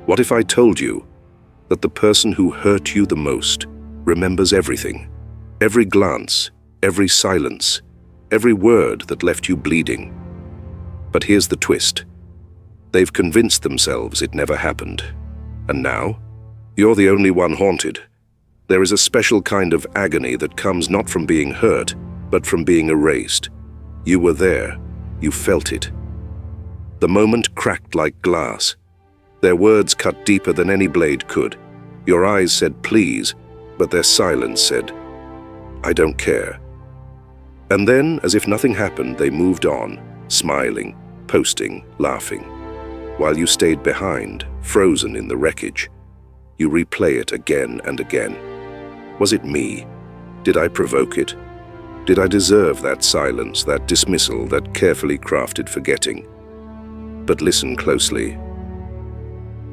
What if I told you that the person who hurt you the most remembers everything? Every glance, every silence, every word that left you bleeding. But here's the twist. They've convinced themselves it never happened. And now, you're the only one haunted. There is a special kind of agony that comes not from being hurt, but from being erased. You were there. You felt it. The moment cracked like glass. Their words cut deeper than any blade could. Your eyes said please, but their silence said, I don't care. And then, as if nothing happened, they moved on, smiling, posting, laughing. While you stayed behind, frozen in the wreckage, you replay it again and again. Was it me? Did I provoke it? Did I deserve that silence, that dismissal, that carefully crafted forgetting? But listen closely.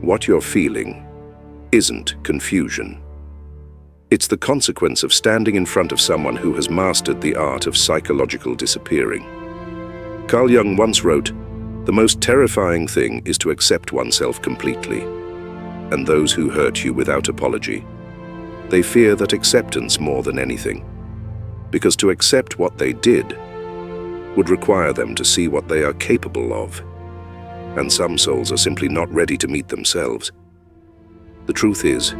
What you're feeling isn't confusion. It's the consequence of standing in front of someone who has mastered the art of psychological disappearing. Carl Jung once wrote, "The most terrifying thing is to accept oneself completely, and those who hurt you without apology. They fear that acceptance more than anything, because to accept what they did would require them to see what they are capable of, and some souls are simply not ready to meet themselves. The truth is,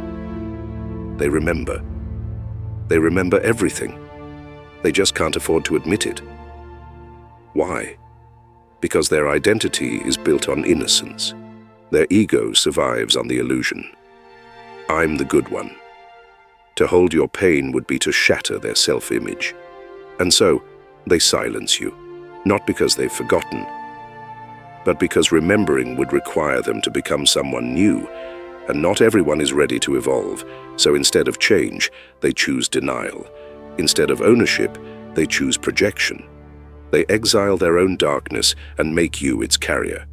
they remember. They remember everything. They just can't afford to admit it. Why? Because their identity is built on innocence. Their ego survives on the illusion. I'm the good one. To hold your pain would be to shatter their self-image. And so, they silence you, not because they've forgotten, but because remembering would require them to become someone new, and not everyone is ready to evolve. So instead of change, they choose denial. Instead of ownership, they choose projection. They exile their own darkness and make you its carrier.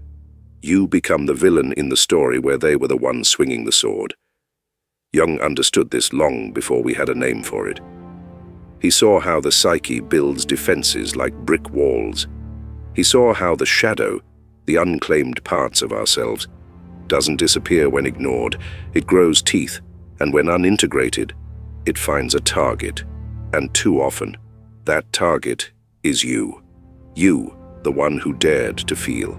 You become the villain in the story where they were the ones swinging the sword. Jung understood this long before we had a name for it. He saw how the psyche builds defenses like brick walls. He saw how the shadow, the unclaimed parts of ourselves, doesn't disappear when ignored. It grows teeth, and when unintegrated, it finds a target. And too often, that target is you. You, the one who dared to feel.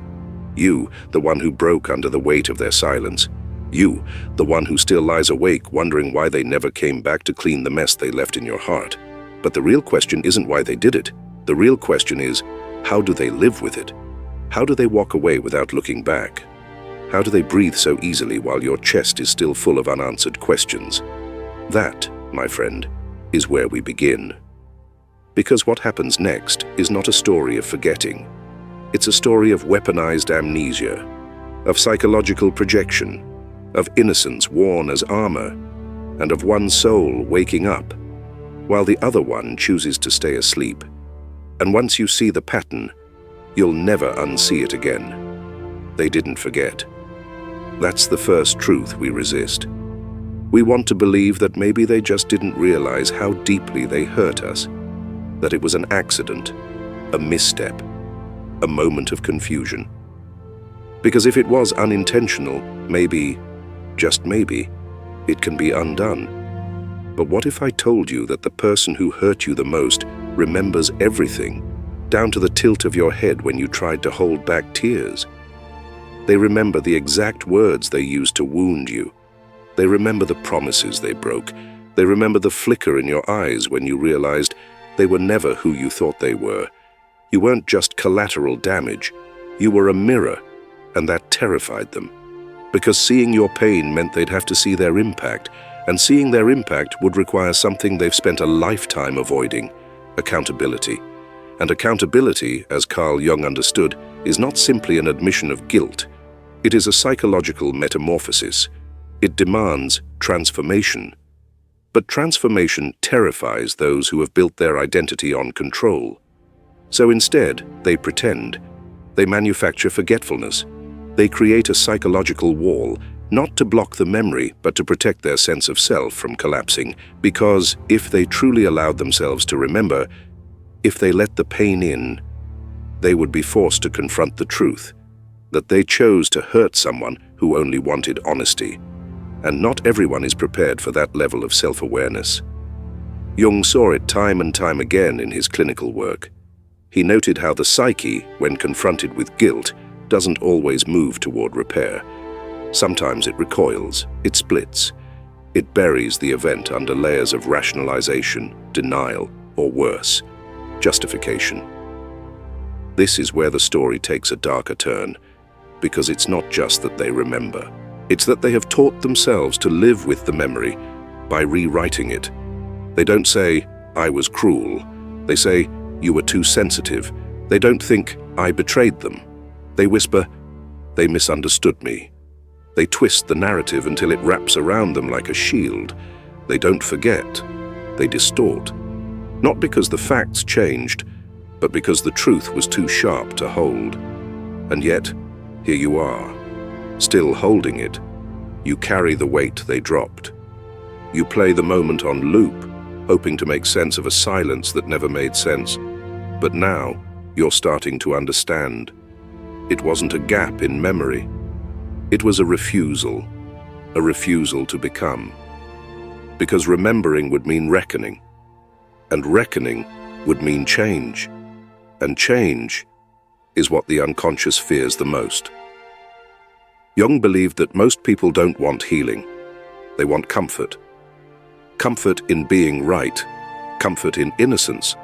You, the one who broke under the weight of their silence. You, the one who still lies awake wondering why they never came back to clean the mess they left in your heart. But the real question isn't why they did it. The real question is, how do they live with it? How do they walk away without looking back? How do they breathe so easily while your chest is still full of unanswered questions? That, my friend, is where we begin. Because what happens next is not a story of forgetting. It's a story of weaponized amnesia, of psychological projection, of innocence worn as armor, and of one soul waking up, while the other one chooses to stay asleep. And once you see the pattern, you'll never unsee it again. They didn't forget. That's the first truth we resist. We want to believe that maybe they just didn't realize how deeply they hurt us, that it was an accident, a misstep, a moment of confusion. Because if it was unintentional, maybe, just maybe, it can be undone. But what if I told you that the person who hurt you the most remembers everything, down to the tilt of your head when you tried to hold back tears? They remember the exact words they used to wound you. They remember the promises they broke. They remember the flicker in your eyes when you realized they were never who you thought they were. You weren't just collateral damage. You were a mirror, and that terrified them. Because seeing your pain meant they'd have to see their impact, and seeing their impact would require something they've spent a lifetime avoiding: accountability. And accountability, as Carl Jung understood, is not simply an admission of guilt. It is a psychological metamorphosis. It demands transformation. But transformation terrifies those who have built their identity on control. So instead, they pretend. They manufacture forgetfulness. They create a psychological wall, not to block the memory, but to protect their sense of self from collapsing. Because if they truly allowed themselves to remember, if they let the pain in, they would be forced to confront the truth. that they chose to hurt someone who only wanted honesty. And not everyone is prepared for that level of self-awareness. Jung saw it time and time again in his clinical work. He noted how the psyche, when confronted with guilt, doesn't always move toward repair. Sometimes it recoils, it splits. It buries the event under layers of rationalization, denial, or worse, justification. This is where the story takes a darker turn, because it's not just that they remember. It's that they have taught themselves to live with the memory by rewriting it. They don't say, "I was cruel." They say, "You were too sensitive." They don't think, "I betrayed them." They whisper, "They misunderstood me." They twist the narrative until it wraps around them like a shield. They don't forget. They distort. Not because the facts changed, but because the truth was too sharp to hold. And yet, here you are, still holding it. You carry the weight they dropped. You play the moment on loop, hoping to make sense of a silence that never made sense. But now, you're starting to understand. It wasn't a gap in memory. It was a refusal to become. Because remembering would mean reckoning, and reckoning would mean change. And change is what the unconscious fears the most. Jung believed that most people don't want healing. They want comfort. Comfort in being right, comfort in innocence,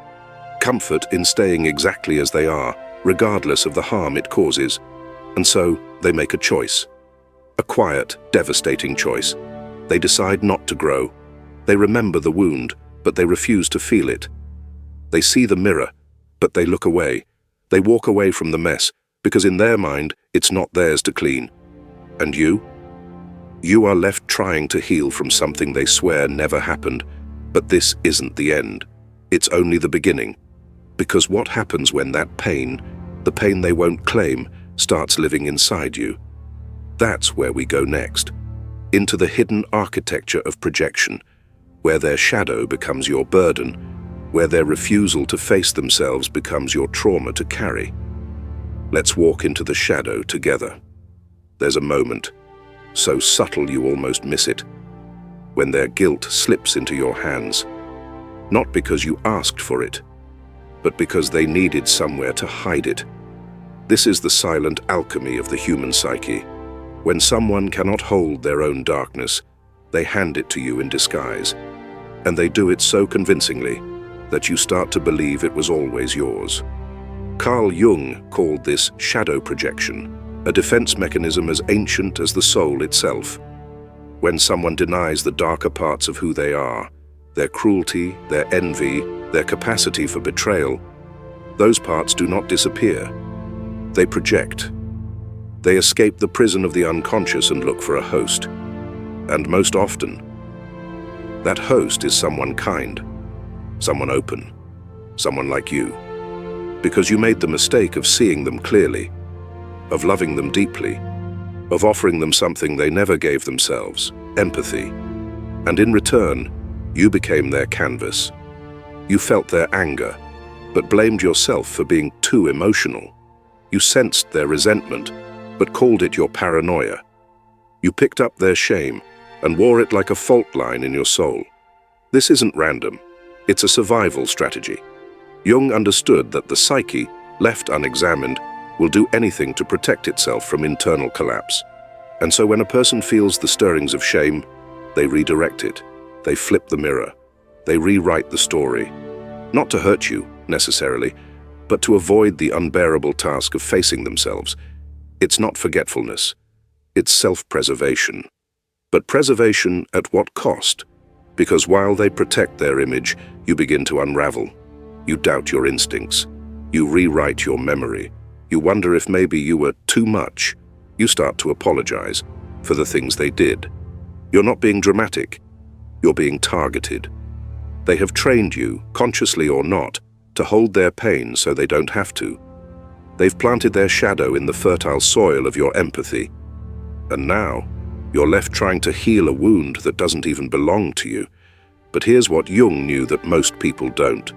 comfort in staying exactly as they are, regardless of the harm it causes. And so they make a choice. A quiet, devastating choice. They decide not to grow. They remember the wound, but they refuse to feel it. They see the mirror, but they look away. They walk away from the mess, because in their mind, it's not theirs to clean. And you? You are left trying to heal from something they swear never happened. But this isn't the end. It's only the beginning. Because what happens when that pain, the pain they won't claim, starts living inside you? That's where we go next. Into the hidden architecture of projection, where their shadow becomes your burden, where their refusal to face themselves becomes your trauma to carry. Let's walk into the shadow together. There's a moment, so subtle you almost miss it, when their guilt slips into your hands, not because you asked for it, but because they needed somewhere to hide it. This is the silent alchemy of the human psyche. When someone cannot hold their own darkness, they hand it to you in disguise, and they do it so convincingly that you start to believe it was always yours. Carl Jung called this shadow projection, a defense mechanism as ancient as the soul itself. When someone denies the darker parts of who they are, their cruelty, their envy, their capacity for betrayal, those parts do not disappear. They project. They escape the prison of the unconscious and look for a host. And most often, that host is someone kind, someone open, someone like you. Because you made the mistake of seeing them clearly, of loving them deeply, of offering them something they never gave themselves, empathy. And in return, you became their canvas. You felt their anger, but blamed yourself for being too emotional. You sensed their resentment, but called it your paranoia. You picked up their shame and wore it like a fault line in your soul. This isn't random. It's a survival strategy. Jung understood that the psyche, left unexamined, will do anything to protect itself from internal collapse. And so when a person feels the stirrings of shame, they redirect it. They flip the mirror. They rewrite the story. Not to hurt you, necessarily, but to avoid the unbearable task of facing themselves. It's not forgetfulness. It's self-preservation. But preservation at what cost? Because while they protect their image, you begin to unravel. You doubt your instincts. You rewrite your memory. You wonder if maybe you were too much. You start to apologize for the things they did. You're not being dramatic. You're being targeted. They have trained you, consciously or not, to hold their pain so they don't have to. They've planted their shadow in the fertile soil of your empathy. And now, you're left trying to heal a wound that doesn't even belong to you. But here's what Jung knew that most people don't.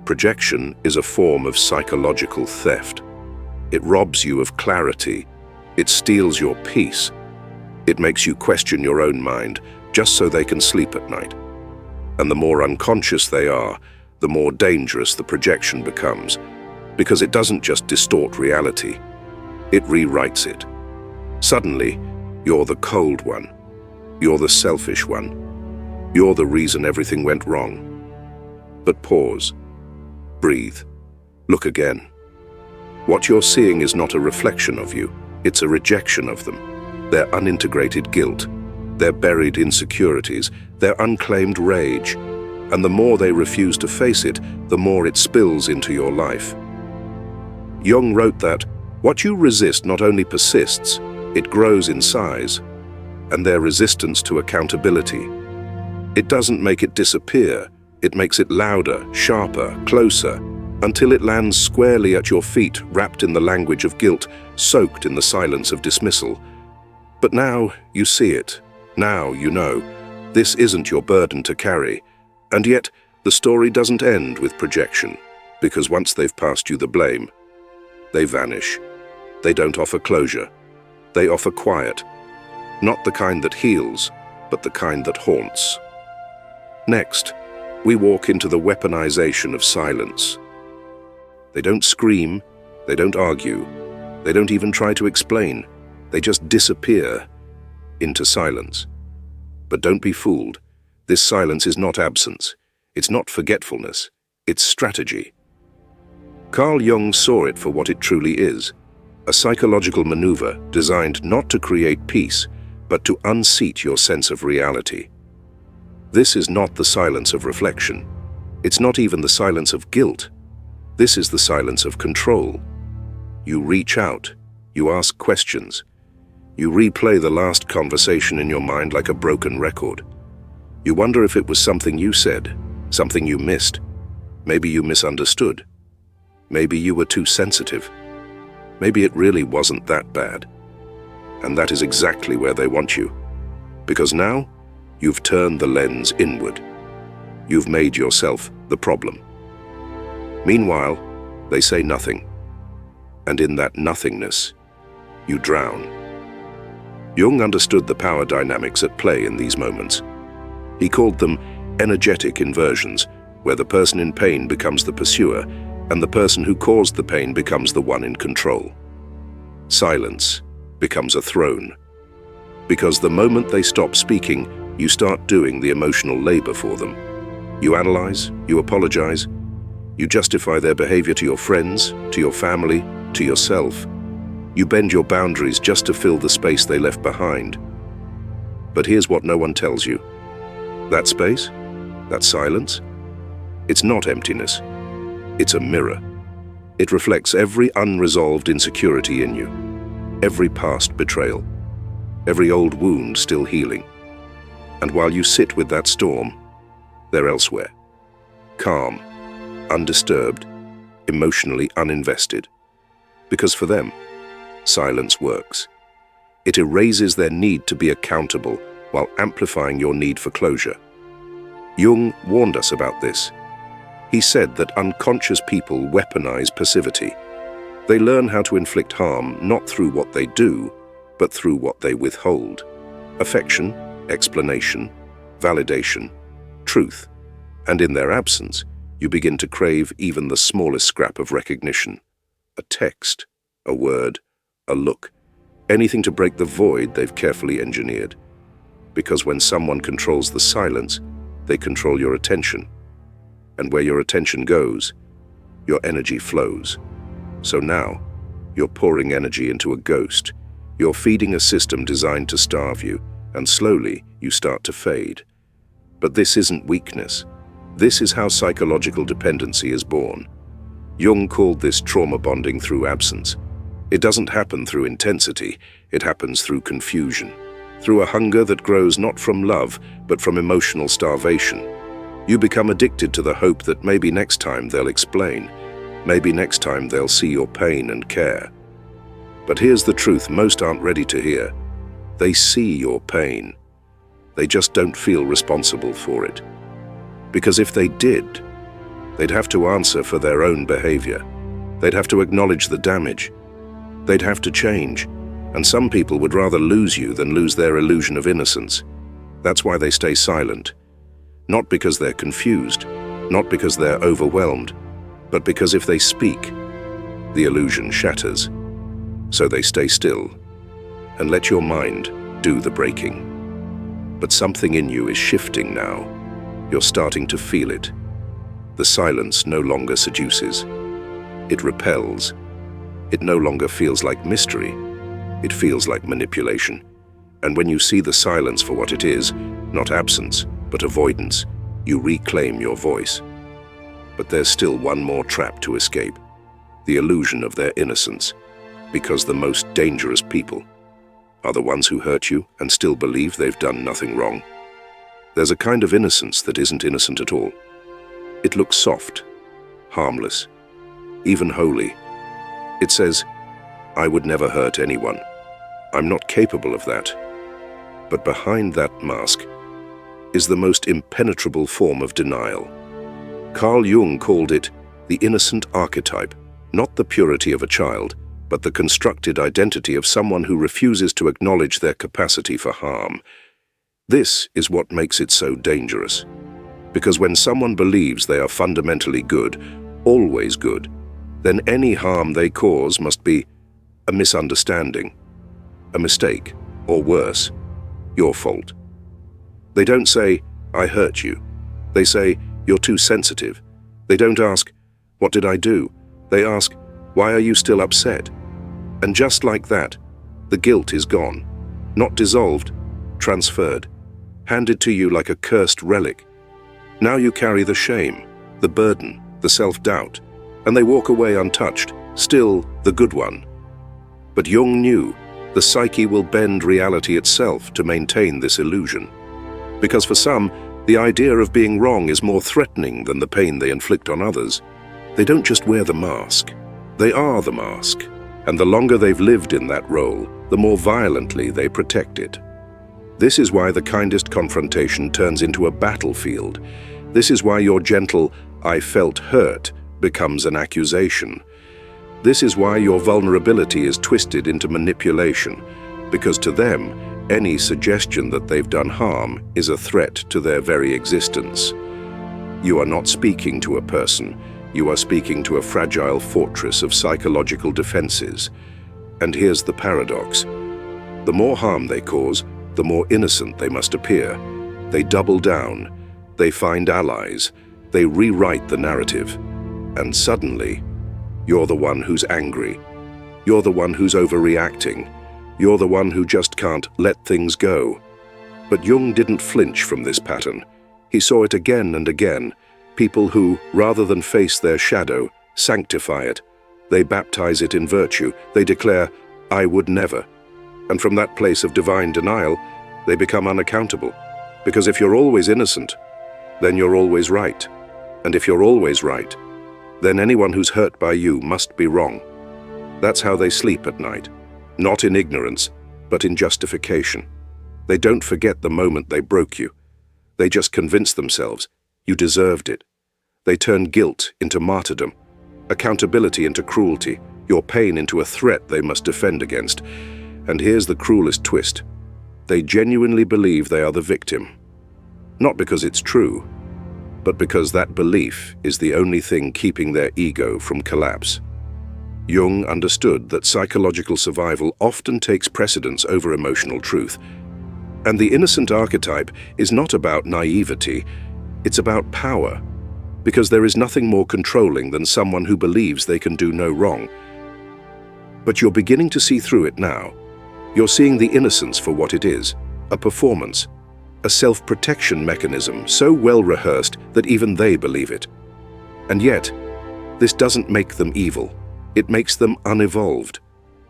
Projection is a form of psychological theft. It robs you of clarity, It steals your peace. It makes you question your own mind just so they can sleep at night. And the more unconscious they are, the more dangerous the projection becomes, because it doesn't just distort reality, it rewrites it. Suddenly, you're the cold one. You're the selfish one. You're the reason everything went wrong. But pause. Breathe. Look again. What you're seeing is not a reflection of you, it's a rejection of them. Their unintegrated guilt, their buried insecurities, their unclaimed rage. And the more they refuse to face it, the more it spills into your life. Jung wrote that, what you resist not only persists, it grows in size. And their resistance to accountability. It doesn't make it disappear, it makes it louder, sharper, closer, until it lands squarely at your feet, wrapped in the language of guilt, soaked in the silence of dismissal. But now you see it. Now you know. This isn't your burden to carry. And yet, the story doesn't end with projection, because once they've passed you the blame, they vanish. They don't offer closure. They offer quiet. Not the kind that heals, but the kind that haunts. Next, we walk into the weaponization of silence. They don't scream, they don't argue, they don't even try to explain. They just disappear into silence. But don't be fooled. This silence is not absence. It's not forgetfulness. It's strategy. Carl Jung saw it for what it truly is, a psychological maneuver designed not to create peace, but to unseat your sense of reality. This is not the silence of reflection. It's not even the silence of guilt. This is the silence of control. You reach out. You ask questions. You replay the last conversation in your mind like a broken record. You wonder if it was something you said, something you missed. Maybe you misunderstood. Maybe you were too sensitive. Maybe it really wasn't that bad. And that is exactly where they want you. Because now, you've turned the lens inward. You've made yourself the problem. Meanwhile, they say nothing. And in that nothingness, you drown. Jung understood the power dynamics at play in these moments. He called them energetic inversions, where the person in pain becomes the pursuer, and the person who caused the pain becomes the one in control. Silence becomes a throne. Because the moment they stop speaking, you start doing the emotional labor for them. You analyze, you apologize, you justify their behavior to your friends, to your family, to yourself. You bend your boundaries just to fill the space they left behind. But here's what no one tells you. That space, that silence, it's not emptiness. It's a mirror. It reflects every unresolved insecurity in you, every past betrayal, every old wound still healing. And while you sit with that storm, they're elsewhere. Calm, undisturbed, emotionally uninvested. Because for them, silence works. It erases their need to be accountable while amplifying your need for closure. Jung warned us about this. He said that unconscious people weaponize passivity. They learn how to inflict harm not through what they do, but through what they withhold. Affection, explanation, validation, truth. And in their absence, you begin to crave even the smallest scrap of recognition. A text, a word, a look, anything to break the void they've carefully engineered. Because when someone controls the silence, they control your attention. And where your attention goes, your energy flows. So now, you're pouring energy into a ghost. You're feeding a system designed to starve you, and slowly you start to fade. But this isn't weakness. This is how psychological dependency is born. Jung called this trauma bonding through absence. It doesn't happen through intensity, it happens through confusion. Through a hunger that grows not from love, but from emotional starvation. You become addicted to the hope that maybe next time they'll explain. Maybe next time they'll see your pain and care. But here's the truth most aren't ready to hear. They see your pain. They just don't feel responsible for it. Because if they did, they'd have to answer for their own behavior. They'd have to acknowledge the damage. They'd have to change. And some people would rather lose you than lose their illusion of innocence. That's why they stay silent. Not because they're confused, not because they're overwhelmed, but because if they speak, the illusion shatters. So they stay still and let your mind do the breaking. But something in you is shifting now. You're starting to feel it. The silence no longer seduces. It repels. It no longer feels like mystery. It feels like manipulation. And when you see the silence for what it is, not absence, but avoidance, you reclaim your voice. But there's still one more trap to escape, the illusion of their innocence, because the most dangerous people are the ones who hurt you and still believe they've done nothing wrong. There's a kind of innocence that isn't innocent at all. It looks soft, harmless, even holy. It says, I would never hurt anyone. I'm not capable of that. But behind that mask is the most impenetrable form of denial. Carl Jung called it the innocent archetype, not the purity of a child, but the constructed identity of someone who refuses to acknowledge their capacity for harm. This is what makes it so dangerous. Because when someone believes they are fundamentally good, always good, then any harm they cause must be a misunderstanding, a mistake, or worse, your fault. They don't say, I hurt you. They say, you're too sensitive. They don't ask, what did I do? They ask, why are you still upset? And just like that, the guilt is gone, not dissolved, transferred, handed to you like a cursed relic. Now you carry the shame, the burden, the self-doubt, and they walk away untouched, still the good one. But Jung knew the psyche will bend reality itself to maintain this illusion. Because for some, the idea of being wrong is more threatening than the pain they inflict on others. They don't just wear the mask, they are the mask. And the longer they've lived in that role, the more violently they protect it. This is why the kindest confrontation turns into a battlefield. This is why your gentle, I felt hurt, becomes an accusation. This is why your vulnerability is twisted into manipulation, because to them, any suggestion that they've done harm is a threat to their very existence. You are not speaking to a person. You are speaking to a fragile fortress of psychological defenses. And here's the paradox. The more harm they cause, the more innocent they must appear. They double down. They find allies. They rewrite the narrative. And suddenly, you're the one who's angry. You're the one who's overreacting. You're the one who just can't let things go. But Jung didn't flinch from this pattern. He saw it again and again. People who, rather than face their shadow, sanctify it. They baptize it in virtue. They declare, I would never. And from that place of divine denial, they become unaccountable. Because if you're always innocent, then you're always right. And if you're always right, then anyone who's hurt by you must be wrong. That's how they sleep at night. Not in ignorance, but in justification. They don't forget the moment they broke you. They just convince themselves, you deserved it. They turn guilt into martyrdom, accountability into cruelty, your pain into a threat they must defend against. And here's the cruelest twist. They genuinely believe they are the victim. Not because it's true, but because that belief is the only thing keeping their ego from collapse. Jung understood that psychological survival often takes precedence over emotional truth. And the innocent archetype is not about naivety, it's about power. Because there is nothing more controlling than someone who believes they can do no wrong. But you're beginning to see through it now. You're seeing the innocence for what it is, a performance, a self-protection mechanism so well rehearsed that even they believe it. And yet, this doesn't make them evil. It makes them unevolved.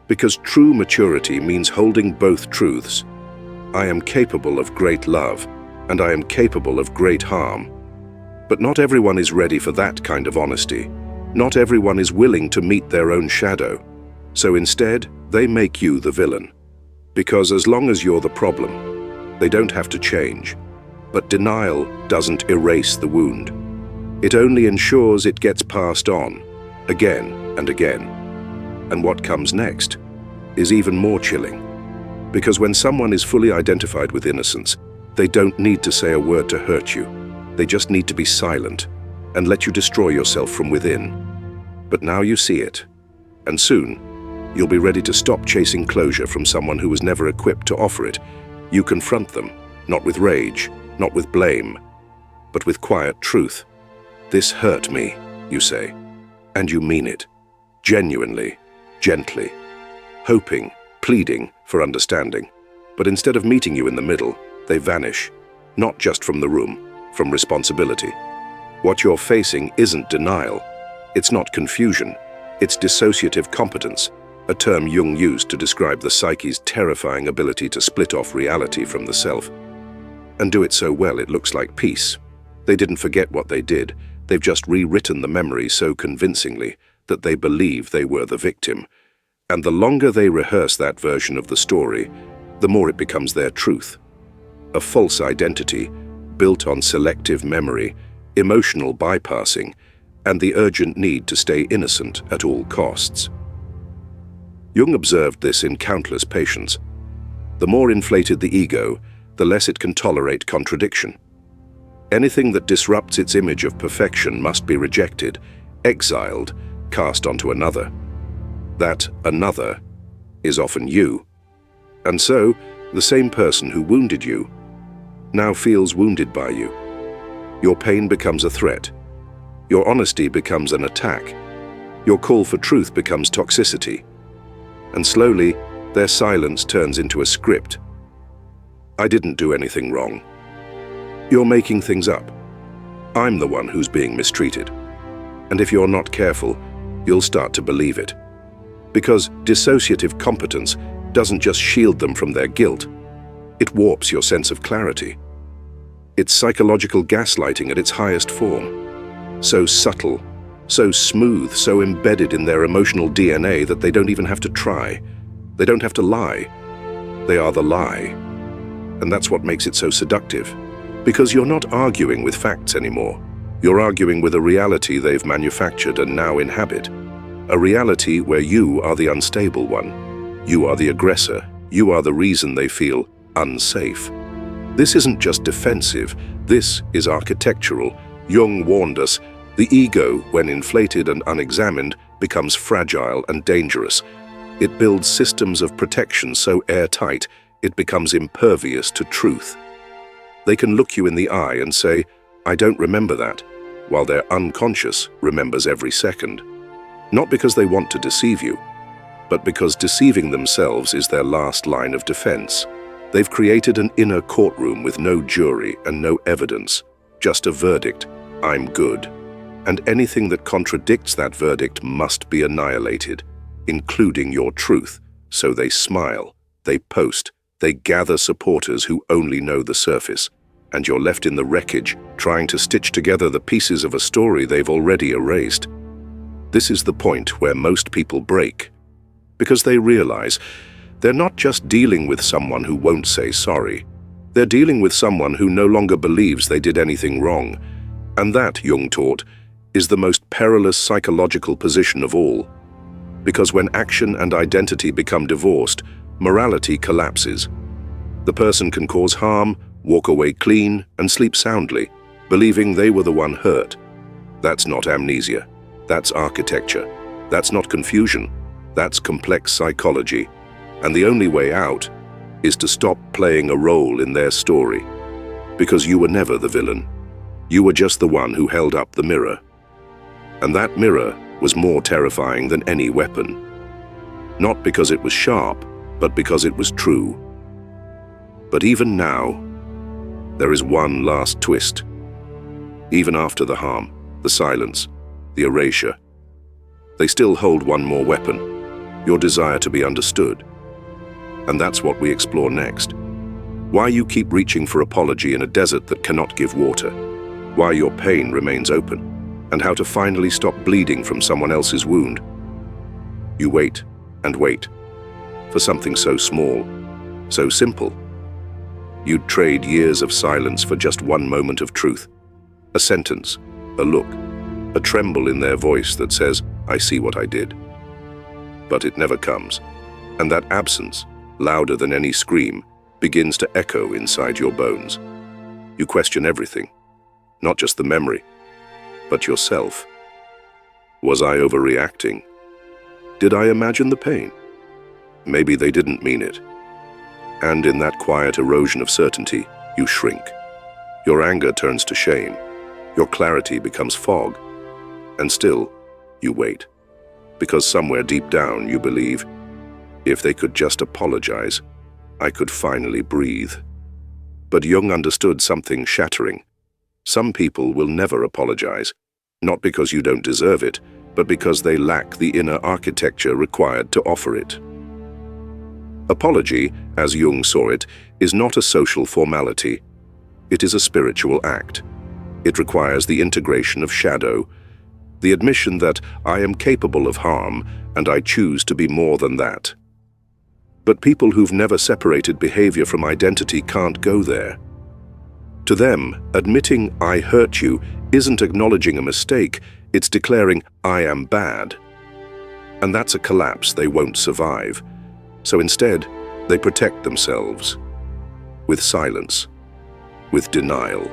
Because true maturity means holding both truths. I am capable of great love, and I am capable of great harm. But not everyone is ready for that kind of honesty. Not everyone is willing to meet their own shadow. So instead, they make you the villain. Because as long as you're the problem, they don't have to change. But denial doesn't erase the wound. It only ensures it gets passed on, again and again. And what comes next? is even more chilling. Because when someone is fully identified with innocence, they don't need to say a word to hurt you. They just need to be silent and let you destroy yourself from within. But now you see it, and soon you'll be ready to stop chasing closure from someone who was never equipped to offer it. You confront them, not with rage, not with blame, but with quiet truth. "This hurt me," you say, and you mean it, genuinely, gently, hoping, pleading for understanding. But instead of meeting you in the middle, they vanish, not just from the room, from responsibility. What you're facing isn't denial. It's not confusion. It's dissociative competence, a term Jung used to describe the psyche's terrifying ability to split off reality from the self. And do it so well it looks like peace. They didn't forget what they did. They've just rewritten the memory so convincingly that they believe they were the victim. And the longer they rehearse that version of the story, the more it becomes their truth. A false identity built on selective memory, emotional bypassing, and the urgent need to stay innocent at all costs. Jung observed this in countless patients. The more inflated the ego, the less it can tolerate contradiction. Anything that disrupts its image of perfection must be rejected, exiled, cast onto another. That another is often you. And so, the same person who wounded you now feels wounded by you. Your pain becomes a threat. Your honesty becomes an attack. Your call for truth becomes toxicity. And slowly, their silence turns into a script. "I didn't do anything wrong. You're making things up. I'm the one who's being mistreated." And if you're not careful, you'll start to believe it. Because dissociative competence doesn't just shield them from their guilt, it warps your sense of clarity. It's psychological gaslighting at its highest form. So subtle, so smooth, so embedded in their emotional DNA that they don't even have to try. They don't have to lie. They are the lie. And that's what makes it so seductive. Because you're not arguing with facts anymore. You're arguing with a reality they've manufactured and now inhabit. A reality where you are the unstable one. You are the aggressor. You are the reason they feel unsafe. This isn't just defensive. This is architectural. Jung warned us, the ego, when inflated and unexamined, becomes fragile and dangerous. It builds systems of protection so airtight, it becomes impervious to truth. They can look you in the eye and say, "I don't remember that," while their unconscious remembers every second. Not because they want to deceive you, but because deceiving themselves is their last line of defense. They've created an inner courtroom with no jury and no evidence, just a verdict, "I'm good." And anything that contradicts that verdict must be annihilated, including your truth. So they smile, they post, they gather supporters who only know the surface, and you're left in the wreckage, trying to stitch together the pieces of a story they've already erased. This is the point where most people break, because they realize they're not just dealing with someone who won't say sorry. They're dealing with someone who no longer believes they did anything wrong. And that, Jung taught, is the most perilous psychological position of all. Because when action and identity become divorced, morality collapses. The person can cause harm, walk away clean, and sleep soundly, believing they were the one hurt. That's not amnesia. That's architecture. That's not confusion. That's complex psychology. And the only way out is to stop playing a role in their story. Because you were never the villain. You were just the one who held up the mirror. And that mirror was more terrifying than any weapon. Not because it was sharp, but because it was true. But even now, there is one last twist. Even after the harm, the silence, the erasure, they still hold one more weapon, your desire to be understood. And that's what we explore next. Why you keep reaching for apology in a desert that cannot give water. Why your pain remains open, and how to finally stop bleeding from someone else's wound. You wait and wait for something so small, so simple. You'd trade years of silence for just one moment of truth. A sentence, a look, a tremble in their voice that says, "I see what I did." But it never comes. And that absence, louder than any scream, begins to echo inside your bones. You question everything, not just the memory, but yourself. Was I overreacting? Did I imagine the pain? Maybe they didn't mean it. And in that quiet erosion of certainty, you shrink. Your anger turns to shame. Your clarity becomes fog. And still, you wait. Because somewhere deep down you believe, if they could just apologize, I could finally breathe. But Jung understood something shattering. Some people will never apologize, not because you don't deserve it, but because they lack the inner architecture required to offer it. Apology, as Jung saw it, is not a social formality. It is a spiritual act. It requires the integration of shadow, the admission that I am capable of harm and I choose to be more than that. But people who've never separated behavior from identity can't go there. To them, admitting I hurt you isn't acknowledging a mistake, it's declaring I am bad. And that's a collapse they won't survive. So instead, they protect themselves with silence, with denial,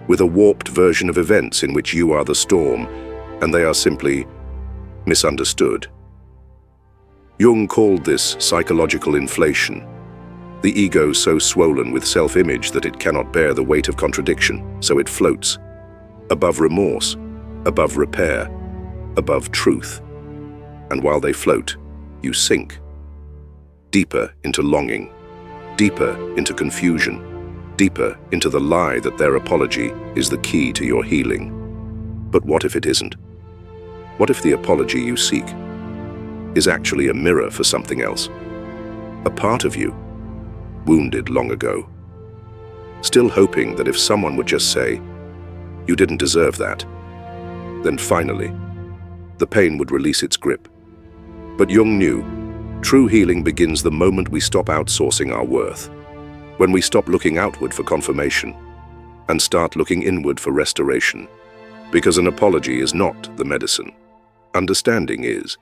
with a warped version of events in which you are the storm and they are simply misunderstood. Jung called this psychological inflation, the ego so swollen with self-image that it cannot bear the weight of contradiction, so it floats above remorse, above repair, above truth. And while they float, you sink deeper into longing, deeper into confusion, deeper into the lie that their apology is the key to your healing. But what if it isn't? What if the apology you seek is actually a mirror for something else? A part of you, wounded long ago, still hoping that if someone would just say, "You didn't deserve that," then finally, the pain would release its grip. But Jung knew, true healing begins the moment we stop outsourcing our worth, when we stop looking outward for confirmation and start looking inward for restoration. Because an apology is not the medicine. Understanding is.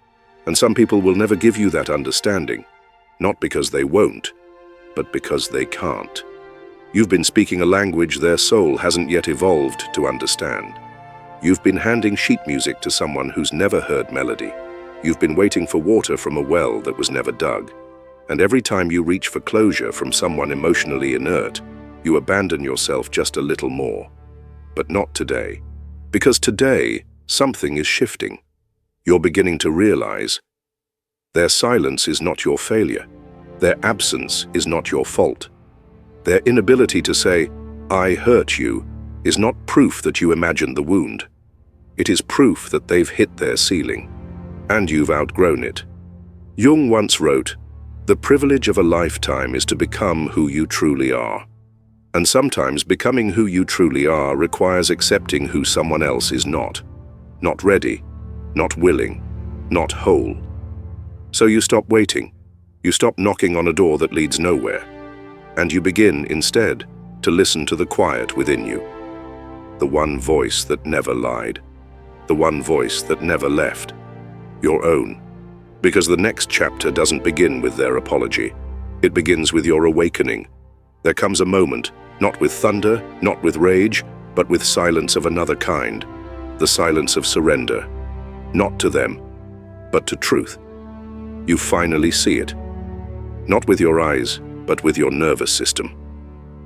And some people will never give you that understanding, not because they won't, but because they can't. You've been speaking a language their soul hasn't yet evolved to understand. You've been handing sheet music to someone who's never heard melody. You've been waiting for water from a well that was never dug. And every time you reach for closure from someone emotionally inert, you abandon yourself just a little more. But not today. Because today, something is shifting. You're beginning to realize their silence is not your failure. Their absence is not your fault. Their inability to say, "I hurt you," is not proof that you imagined the wound. It is proof that they've hit their ceiling, and you've outgrown it. Jung once wrote, "The privilege of a lifetime is to become who you truly are." And sometimes becoming who you truly are requires accepting who someone else is not. Not ready, not willing, not whole. So you stop waiting. You stop knocking on a door that leads nowhere. And you begin, instead, to listen to the quiet within you. The one voice that never lied. The one voice that never left. Your own. Because the next chapter doesn't begin with their apology. It begins with your awakening. There comes a moment, not with thunder, not with rage, but with silence of another kind. The silence of surrender. Not to them, but to truth. You finally see it. Not with your eyes, but with your nervous system.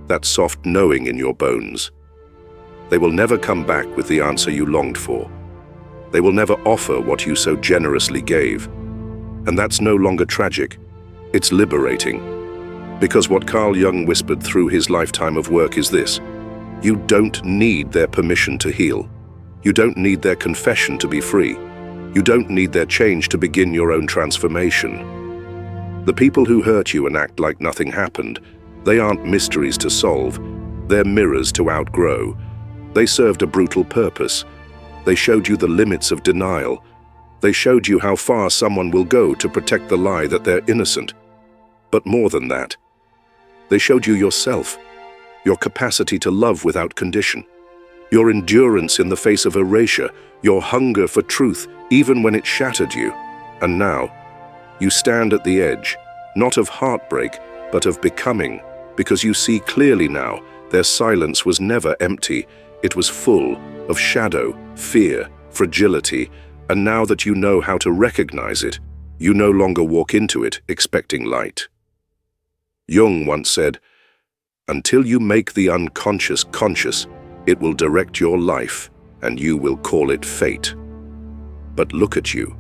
That soft knowing in your bones. They will never come back with the answer you longed for. They will never offer what you so generously gave. And that's no longer tragic. It's liberating. Because what Carl Jung whispered through his lifetime of work is this: you don't need their permission to heal. You don't need their confession to be free. You don't need their change to begin your own transformation. The people who hurt you and act like nothing happened, they aren't mysteries to solve. They're mirrors to outgrow. They served a brutal purpose. They showed you the limits of denial. They showed you how far someone will go to protect the lie that they're innocent. But more than that, they showed you yourself, your capacity to love without condition, your endurance in the face of erasure, your hunger for truth, even when it shattered you. And now, You stand at the edge, not of heartbreak, but of becoming, because you see clearly now their silence was never empty. It was full of shadow, fear, fragility, and now that you know how to recognize it, you no longer walk into it expecting light. Jung once said, "Until you make the unconscious conscious, it will direct your life, and you will call it fate." But look at you.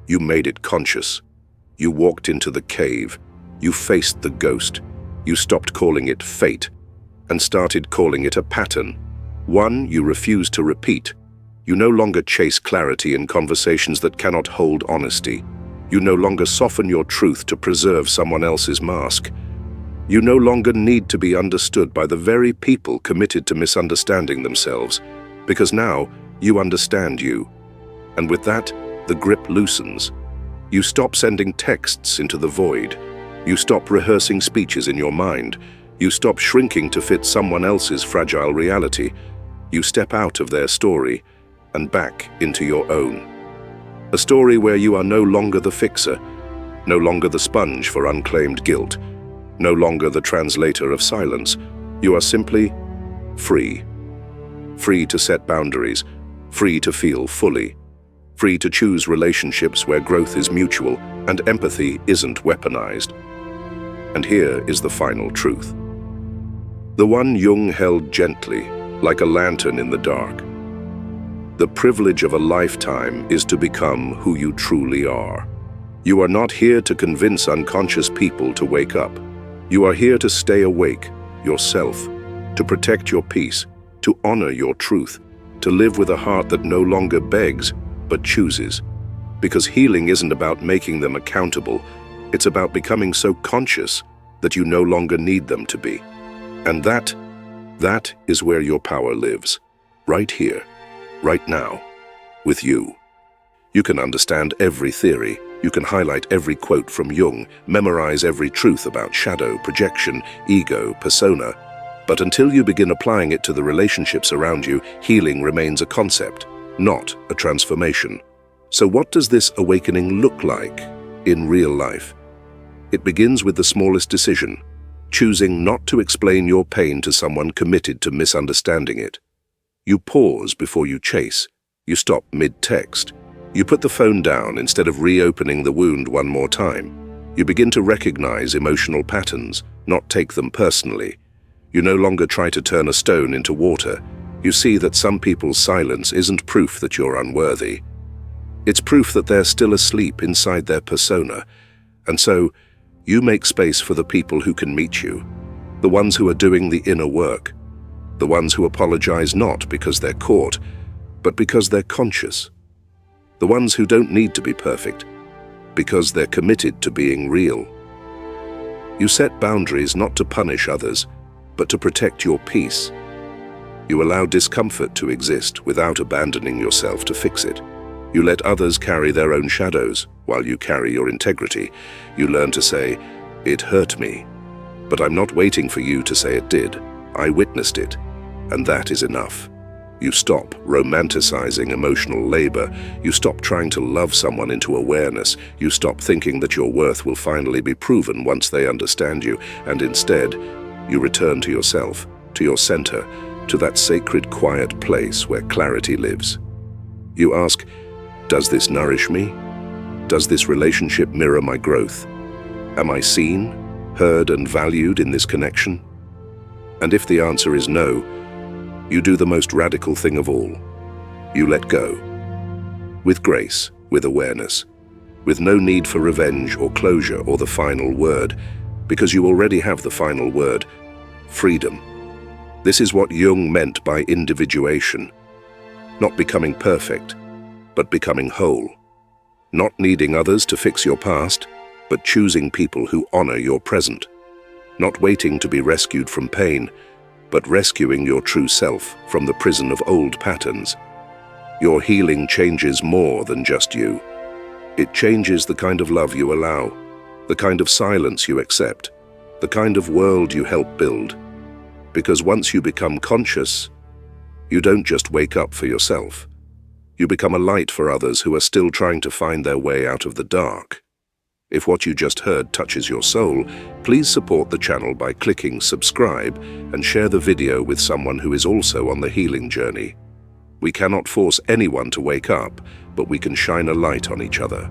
You made it conscious. You walked into the cave. You faced the ghost. You stopped calling it fate and started calling it a pattern. One you refuse to repeat. You no longer chase clarity in conversations that cannot hold honesty. You no longer soften your truth to preserve someone else's mask. You no longer need to be understood by the very people committed to misunderstanding themselves, because now you understand you. And with that, the grip loosens. You stop sending texts into the void. You stop rehearsing speeches in your mind. You stop shrinking to fit someone else's fragile reality. You step out of their story and back into your own. A story where you are no longer the fixer, no longer the sponge for unclaimed guilt, no longer the translator of silence. You are simply free. Free to set boundaries, free to feel fully, free to choose relationships where growth is mutual and empathy isn't weaponized. And here is the final truth. The one Jung held gently, like a lantern in the dark. The privilege of a lifetime is to become who you truly are. You are not here to convince unconscious people to wake up. You are here to stay awake, yourself, to protect your peace, to honor your truth, to live with a heart that no longer begs, but chooses. Because healing isn't about making them accountable, it's about becoming so conscious that you no longer need them to be. And that is where your power lives, right here, right now, with you. You can understand every theory, you can highlight every quote from Jung, memorize every truth about shadow, projection, ego, persona, but until you begin applying it to the relationships around you, healing remains a concept, not a transformation. So what does this awakening look like in real life? It begins with the smallest decision, choosing not to explain your pain to someone committed to misunderstanding it. You pause before you chase. You stop mid-text. You put the phone down instead of reopening the wound one more time. You begin to recognize emotional patterns, not take them personally. You no longer try to turn a stone into water. You see that some people's silence isn't proof that you're unworthy. It's proof that they're still asleep inside their persona. And so, you make space for the people who can meet you, the ones who are doing the inner work, the ones who apologize not because they're caught, but because they're conscious, the ones who don't need to be perfect, because they're committed to being real. You set boundaries not to punish others, but to protect your peace. You allow discomfort to exist without abandoning yourself to fix it. You let others carry their own shadows while you carry your integrity. You learn to say, "It hurt me, but I'm not waiting for you to say it did. I witnessed it, and that is enough." You stop romanticizing emotional labor. You stop trying to love someone into awareness. You stop thinking that your worth will finally be proven once they understand you, and instead, you return to yourself, to your center, to that sacred quiet place where clarity lives. You ask, does this nourish me? Does this relationship mirror my growth? Am I seen, heard, and valued in this connection? And if the answer is no, you do the most radical thing of all. You let go. With grace, with awareness, with no need for revenge or closure or the final word, because you already have the final word, freedom. This is what Jung meant by individuation. Not becoming perfect, but becoming whole. Not needing others to fix your past, but choosing people who honor your present. Not waiting to be rescued from pain, but rescuing your true self from the prison of old patterns. Your healing changes more than just you. It changes the kind of love you allow, the kind of silence you accept, the kind of world you help build. Because once you become conscious, you don't just wake up for yourself. You become a light for others who are still trying to find their way out of the dark. If what you just heard touches your soul, please support the channel by clicking subscribe and share the video with someone who is also on the healing journey. We cannot force anyone to wake up, but we can shine a light on each other.